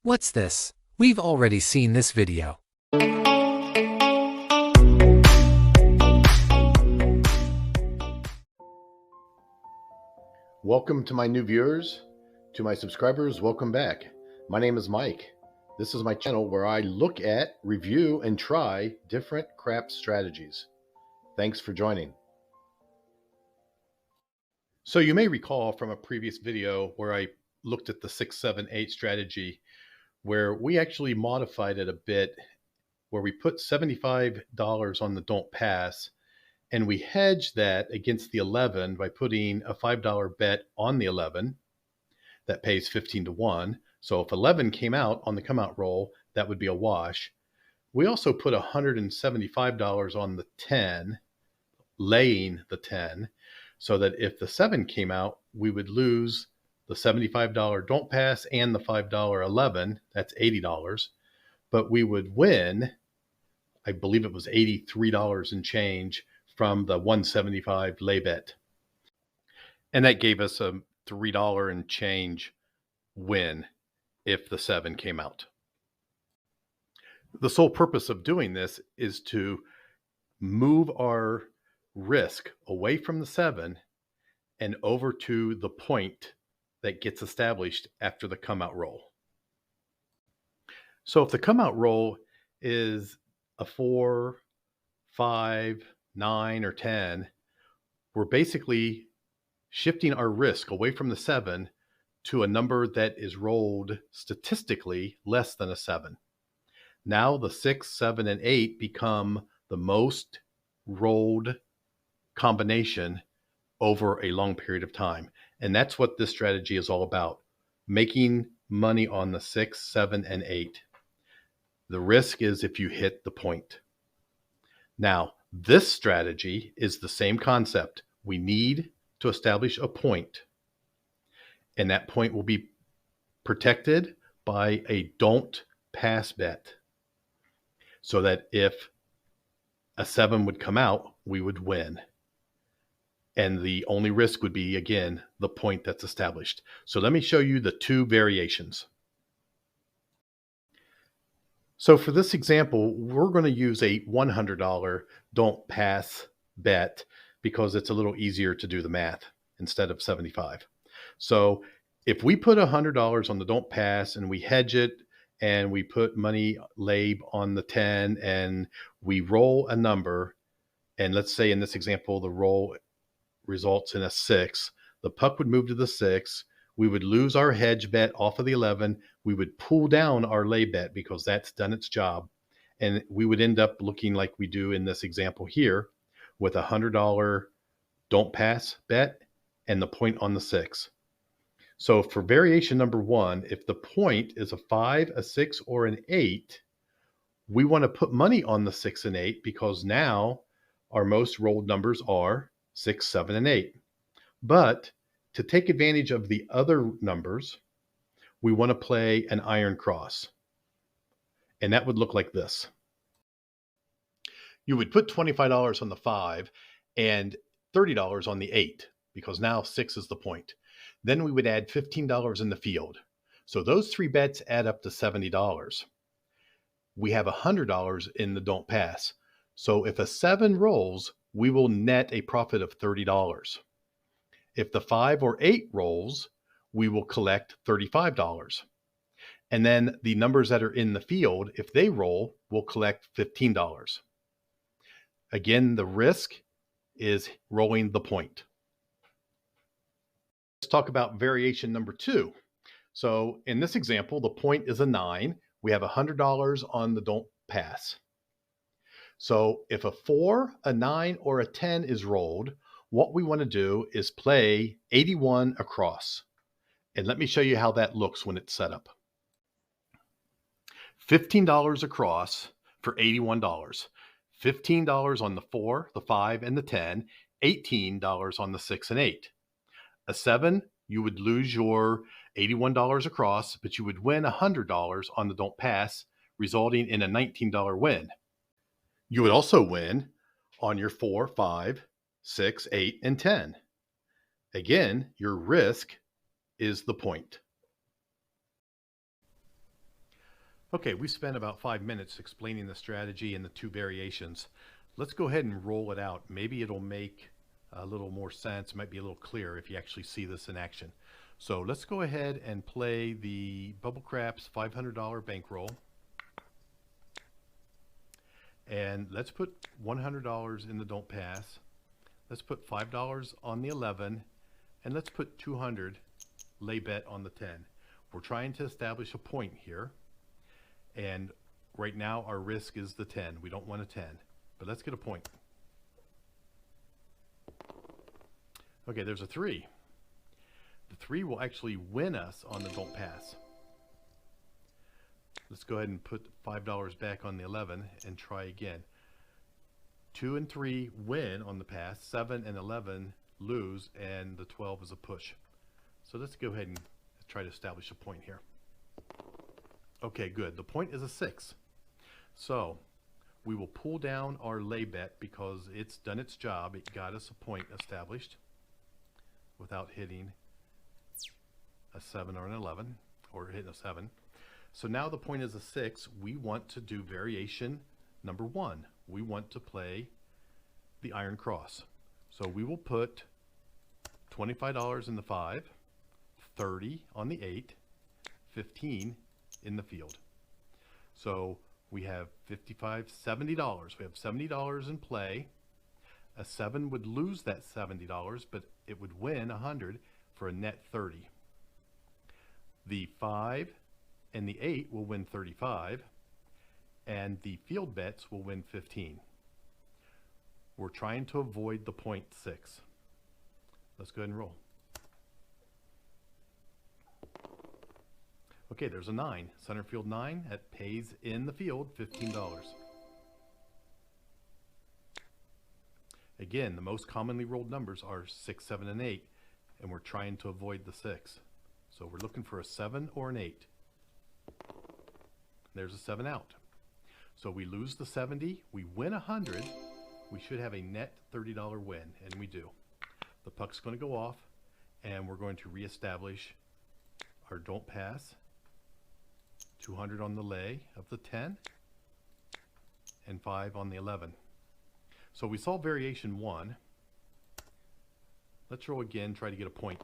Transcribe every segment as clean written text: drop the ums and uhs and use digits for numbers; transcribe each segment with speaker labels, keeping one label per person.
Speaker 1: What's this? We've already seen this video.
Speaker 2: Welcome to my new viewers. To my subscribers, welcome back. My name is Mike. This is my channel where I look at, review, and try different craps strategies. Thanks for joining. So you may recall from a previous video where I looked at the 6, 7, 8 strategy, where we actually modified it a bit, where we put $75 on the don't pass, and we hedged that against the 11 by putting a $5 bet on the 11 that pays 15 to 1. So if 11 came out on the come out roll, that would be a wash. We also put $175 on the 10, laying the 10, so that if the 7 came out, we would lose the $75 don't pass and the $5 11, that's $80. But we would win, I believe it was $83 and change from the 175 lay bet. And that gave us a $3 and change win if the 7 came out. The sole purpose of doing this is to move our risk away from the 7 and over to the point that gets established after the come out roll. So if the come out roll is a 4, 5, 9, or 10, we're basically shifting our risk away from the 7 to a number that is rolled statistically less than a 7. Now the 6, 7, and 8 become the most rolled combination over a long period of time. And that's what this strategy is all about, making money on the 6, 7, and 8. The risk is if you hit the point. Now, this strategy is the same concept. We need to establish a point, and that point will be protected by a don't pass bet, so that if a 7 would come out, we would win. And the only risk would be, again, the point that's established. So let me show you the two variations. So for this example, we're going to use a $100 don't pass bet because it's a little easier to do the math instead of 75. So if we put $100 on the don't pass and we hedge it and we put money lab on the 10 and we roll a number, and let's say in this example, the roll results in a 6, the puck would move to the 6. We would lose our hedge bet off of the 11. We would pull down our lay bet because that's done its job. And we would end up looking like we do in this example here with a $100 don't pass bet and the point on the 6. So for variation number 1, if the point is a 5, a 6, or an 8, we want to put money on the 6 and 8 because now our most rolled numbers are 6, 7, and 8. But to take advantage of the other numbers, we want to play an iron cross. And that would look like this. You would put $25 on the 5 and $30 on the 8, because now 6 is the point. Then we would add $15 in the field. So those 3 bets add up to $70. We have $100 in the don't pass. So if a 7 rolls, we will net a profit of $30. If the 5 or 8 rolls, we will collect $35. And then the numbers that are in the field, if they roll, we'll collect $15. Again, the risk is rolling the point. Let's talk about variation number 2. So in this example, the point is a 9. We have $100 on the don't pass. So if a 4, a 9, or a 10 is rolled, what we want to do is play 81 across. And let me show you how that looks when it's set up. $15 across for $81. $15 on the 4, the 5, and the 10. $18 on the 6 and 8. A 7, you would lose your $81 across, but you would win $100 on the don't pass, resulting in a $19 win. You would also win on your 4, 5, 6, 8, and 10. Again, your risk is the point. Okay, we spent about 5 minutes explaining the strategy and the two variations. Let's go ahead and roll it out. Maybe it'll make a little more sense. It might be a little clearer if you actually see this in action. So let's go ahead and play the Bubble Craps $500 bankroll. And let's put $100 in the Don't Pass. Let's put $5 on the 11, and let's put 200 lay bet on the 10. We're trying to establish a point here, and right now our risk is the 10. We don't want a 10, but let's get a point. Okay, there's a 3. The 3 will actually win us on the Don't Pass. Let's go ahead and put $5 back on the 11 and try again. 2 and 3 win on the pass, 7 and 11 lose, and the 12 is a push. So let's go ahead and try to establish a point here. Okay, good. The point is a 6. So we will pull down our lay bet because it's done its job. It got us a point established without hitting a 7 or an 11, or hitting a 7. So now the point is a 6. We want to do variation number 1. We want to play the iron cross. So we will put $25 in the 5, 30 on the 8, 15 in the field. So we have $55, $70. We have $70 in play. A 7 would lose that $70, but it would win 100 for a net 30. The 5 and the 8 will win 35, and the field bets will win 15. We're trying to avoid the 0.6. Let's go ahead and roll. Okay, there's a 9. Center field 9. That pays in the field $15. Again, the most commonly rolled numbers are 6, 7, and 8, and we're trying to avoid the 6. So we're looking for a 7 or an 8. There's a 7 out. So we lose the 70, we win 100, we should have a net $30 win, and we do. The puck's going to go off, and we're going to reestablish our Don't Pass, 200 on the lay of the 10, and 5 on the 11. So we saw variation 1. Let's roll again, try to get a point.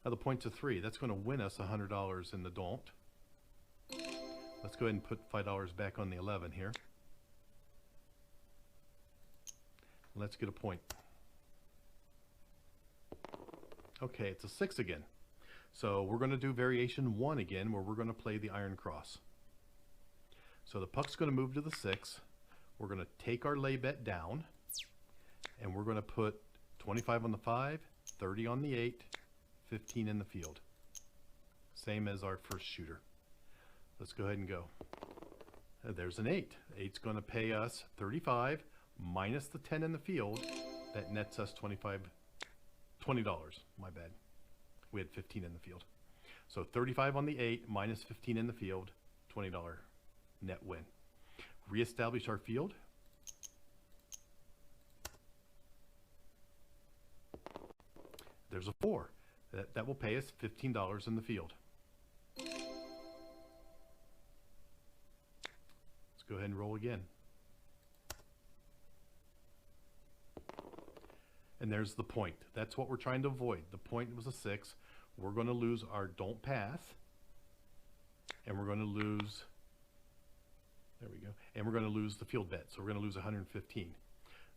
Speaker 2: Now the point's a 3. That's going to win us $100 in the Don't. Let's go ahead and put $5 back on the 11 here. Let's get a point. Okay, it's a 6 again. So we're going to do variation 1 again, where we're going to play the iron cross. So the puck's going to move to the 6. We're going to take our lay bet down, and we're going to put 25 on the 5, 30 on the 8, 15 in the field. Same as our first shooter. Let's go ahead and go. There's an 8. 8's going to pay us 35 minus the 10 in the field. That nets us $20. My bad. We had 15 in the field. So 35 on the 8 minus 15 in the field, $20 net win. Reestablish our field. There's a 4. That will pay us $15 in the field. Go ahead and roll again. And there's the point. That's what we're trying to avoid. The point was a 6. We're going to lose our Don't Pass, and we're going to lose, there we go, and we're going to lose the field bet. So we're going to lose 115.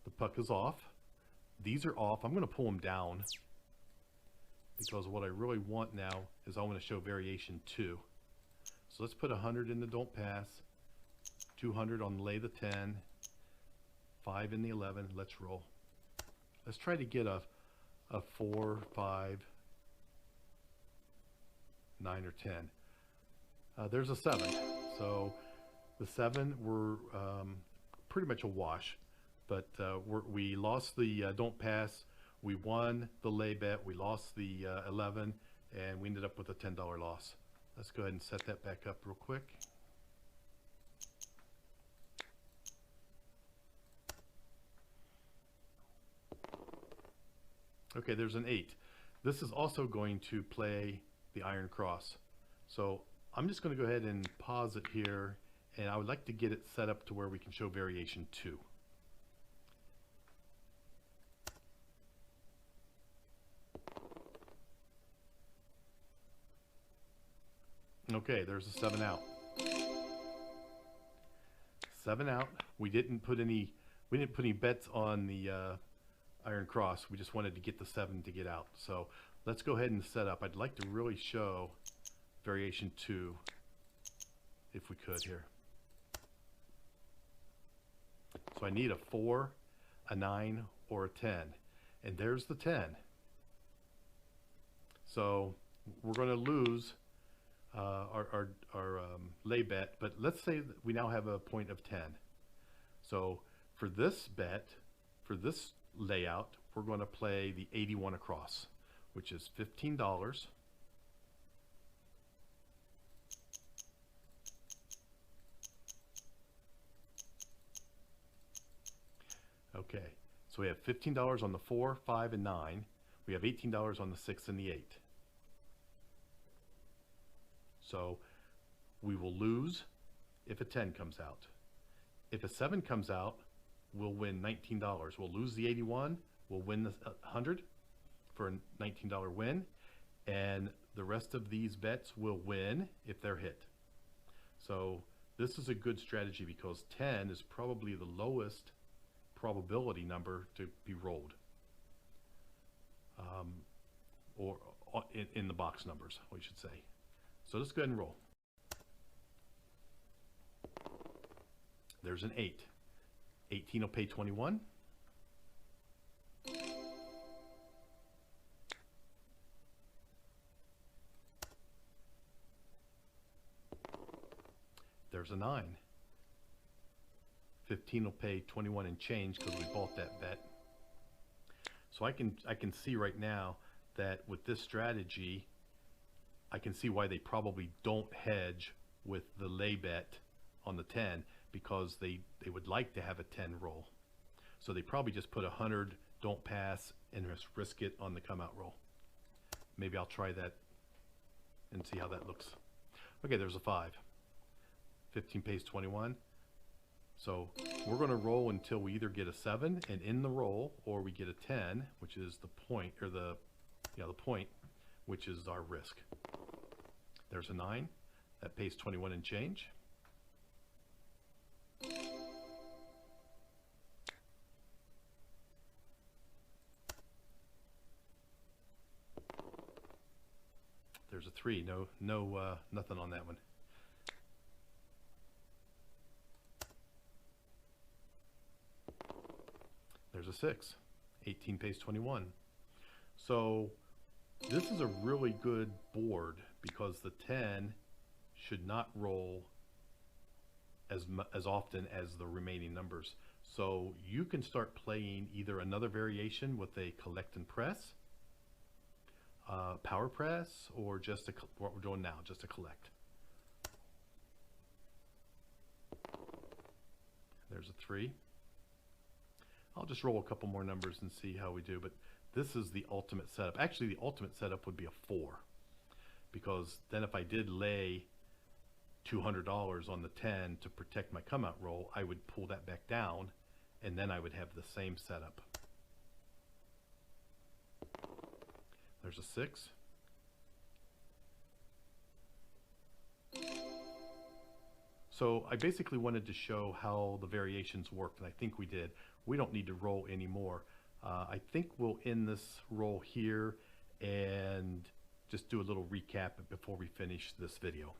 Speaker 2: The puck is off. These are off. I'm going to pull them down because what I really want now is I want to show variation 2. So let's put 100 in the Don't Pass, 200 on lay the 10, 5 in the 11. Let's roll. Let's try to get a 4, 5, 9, or 10. There's a 7. So the 7, we're pretty much a wash. But we lost the Don't Pass. We won the lay bet. We lost the 11, and we ended up with a $10 loss. Let's go ahead and set that back up real quick. Okay, there's an 8. This is also going to play the iron cross. So I'm just going to go ahead and pause it here, and I would like to get it set up to where we can show variation 2. Okay, there's a 7 out. 7 out. We didn't put any bets on the Iron Cross. We just wanted to get the 7 to get out. So let's go ahead and set up. I'd like to really show variation 2 if we could here. So I need a 4, a 9, or a 10. And there's the 10. So we're going to lose our lay bet, but let's say that we now have a point of 10. So for this bet, for this layout, we're going to play the 81 across, which is $15. Okay, so we have $15 on the 4, 5, and 9. We have $18 on the 6 and the 8. So we will lose if a 10 comes out. If a 7 comes out, we'll win $19. We'll lose the 81, we'll win the 100 for a $19 win, and the rest of these bets will win if they're hit. So this is a good strategy because 10 is probably the lowest probability number to be rolled, or in the box numbers, we should say. So let's go ahead and roll. There's an 8. 18 will pay 21. There's a 9. 15 will pay 21 and change because we bought that bet. So I can see right now that with this strategy, I can see why they probably don't hedge with the lay bet on the 10, because they would like to have a 10 roll. So they probably just put 100, don't pass, and just risk it on the come out roll. Maybe I'll try that and see how that looks. Okay, there's a 5. 15 pays 21. So we're going to roll until we either get a 7 and in the roll, or we get a 10, which is the point, or the point, which is our risk. There's a 9 that pays 21 and change. There's a 3. Nothing on that one. There's a 6. 18 pays 21. So this is a really good board because the 10 should not roll as often as the remaining numbers. So you can start playing either another variation with a collect and press, power press, or just what we're doing now, just a collect. There's a 3. I'll just roll a couple more numbers and see how we do, but this is the ultimate setup. Actually, the ultimate setup would be a 4, because then if I did lay $200 on the 10 to protect my come out roll, I would pull that back down, and then I would have the same setup. There's a 6. So I basically wanted to show how the variations worked, and I think we did. We don't need to roll anymore. I think we'll end this roll here and just do a little recap before we finish this video.